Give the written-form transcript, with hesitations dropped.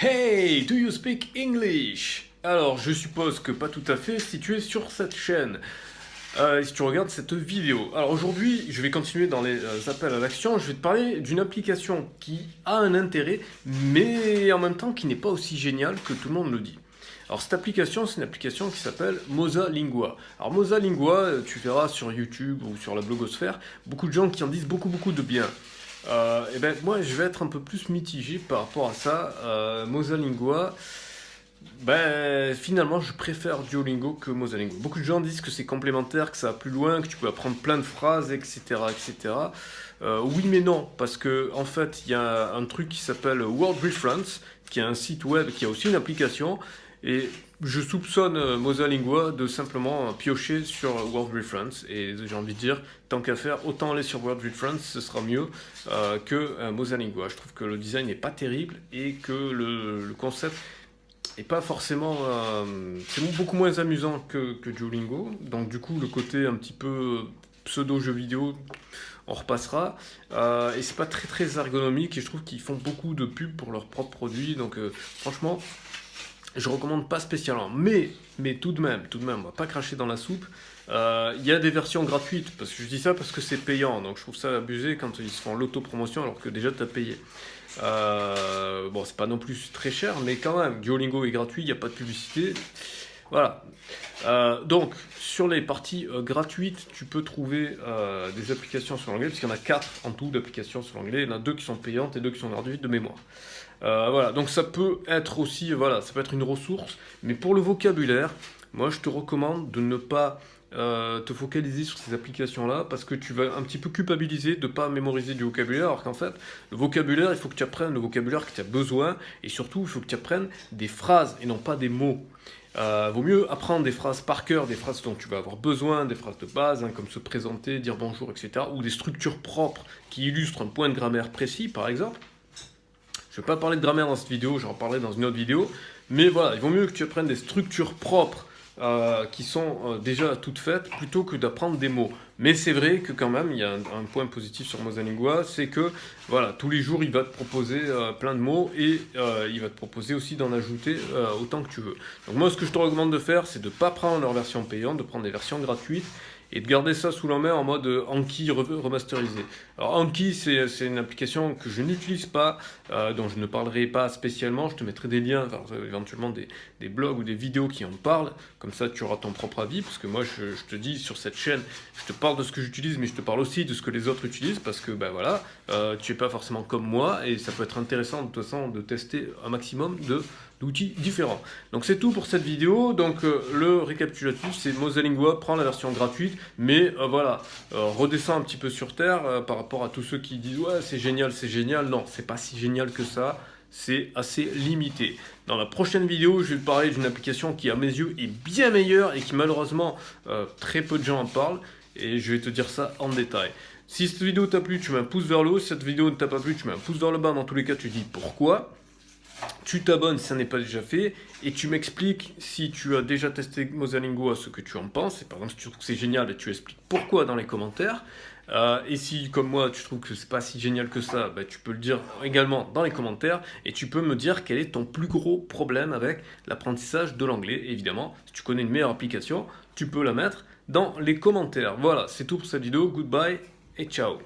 Hey, do you speak English? Alors, je suppose que pas tout à fait si tu es sur cette chaîne, si tu regardes cette vidéo. Alors aujourd'hui, je vais continuer dans les appels à l'action. Je vais te parler d'une application qui a un intérêt, mais en même temps qui n'est pas aussi géniale que tout le monde le dit. Alors cette application, c'est une application qui s'appelle Mosalingua. Alors Mosalingua, tu verras sur YouTube ou sur la blogosphère, beaucoup de gens qui en disent beaucoup de bien. Et ben moi je vais être un peu plus mitigé par rapport à ça. Mosalingua, ben finalement je préfère Duolingo que Mosalingua. Beaucoup de gens disent que c'est complémentaire, que ça va plus loin, que tu peux apprendre plein de phrases, etc. Oui mais non, parce que en fait il y a un truc qui s'appelle Word Reference, qui est un site web qui a aussi une application. Et je soupçonne Mosalingua de simplement piocher sur Word Reference. Et j'ai envie de dire, tant qu'à faire, autant aller sur Word Reference, ce sera mieux que Mosalingua. Je trouve que le design n'est pas terrible et que le concept n'est pas forcément... c'est beaucoup moins amusant que Duolingo. Donc du coup, le côté un petit peu pseudo-jeu vidéo, on repassera. Et c'est pas très ergonomique et je trouve qu'ils font beaucoup de pubs pour leurs propres produits. Donc franchement... je recommande pas spécialement, mais tout de même, on va pas cracher dans la soupe. Il y a des versions gratuites, parce que je dis ça parce que c'est payant, donc je trouve ça abusé quand ils se font l'autopromotion alors que déjà tu as payé. Bon, c'est pas non plus très cher, mais quand même, Duolingo est gratuit, il n'y a pas de publicité. Voilà. Donc, sur les parties gratuites, tu peux trouver des applications sur l'anglais, puisqu'il y en a 4 en tout d'applications sur l'anglais. Il y en a 2 qui sont payantes et 2 qui sont gratuites de mémoire. Voilà, donc ça peut être aussi, voilà, ça peut être une ressource, mais pour le vocabulaire, moi je te recommande de ne pas te focaliser sur ces applications-là, parce que tu vas un petit peu culpabiliser de ne pas mémoriser du vocabulaire, alors qu'en fait, le vocabulaire, il faut que tu apprennes le vocabulaire que tu as besoin, et surtout, il faut que tu apprennes des phrases et non pas des mots. Vaut mieux apprendre des phrases par cœur, des phrases dont tu vas avoir besoin, des phrases de base, hein, comme se présenter, dire bonjour, etc., ou des structures propres qui illustrent un point de grammaire précis, par exemple. Je ne vais pas parler de grammaire dans cette vidéo, j'en parlerai dans une autre vidéo. Mais voilà, il vaut mieux que tu apprennes des structures propres qui sont déjà toutes faites plutôt que d'apprendre des mots. Mais c'est vrai que quand même, il y a un point positif sur Mosalingua, c'est que voilà, tous les jours, il va te proposer plein de mots et il va te proposer aussi d'en ajouter autant que tu veux. Donc moi, ce que je te recommande de faire, c'est de ne pas prendre leur version payante, de prendre des versions gratuites et de garder ça sous la main en mode Anki remasterisé. Alors Anki, c'est une application que je n'utilise pas, dont je ne parlerai pas spécialement. Je te mettrai des liens vers éventuellement des blogs ou des vidéos qui en parlent. Comme ça, tu auras ton propre avis, parce que moi, je te dis sur cette chaîne, je te parle de ce que j'utilise, mais je te parle aussi de ce que les autres utilisent, parce que ben voilà, tu n'es pas forcément comme moi, et ça peut être intéressant de toute façon de tester un maximum d'outils différents. Donc c'est tout pour cette vidéo. Donc le récapitulatif, c'est Mosalingua, prends la version gratuite, mais voilà, redescends un petit peu sur terre par rapport à tous ceux qui disent ouais c'est génial. Non, c'est pas si génial que ça, c'est assez limité. Dans la prochaine vidéo, je vais te parler d'une application qui à mes yeux est bien meilleure et qui malheureusement très peu de gens en parlent, et je vais te dire ça en détail. Si cette vidéo t'a plu, tu mets un pouce vers le haut. Si cette vidéo ne t'a pas plu, tu mets un pouce vers le bas. Dans tous les cas, tu dis pourquoi. Tu t'abonnes si ça n'est pas déjà fait, et tu m'expliques si tu as déjà testé Mosalingua, ce que tu en penses. Et par exemple, si tu trouves que c'est génial, tu expliques pourquoi dans les commentaires. Et si, comme moi, tu trouves que c'est pas si génial que ça, bah, tu peux le dire également dans les commentaires, et tu peux me dire quel est ton plus gros problème avec l'apprentissage de l'anglais. Évidemment, si tu connais une meilleure application, tu peux la mettre dans les commentaires. Voilà, c'est tout pour cette vidéo. Goodbye et ciao.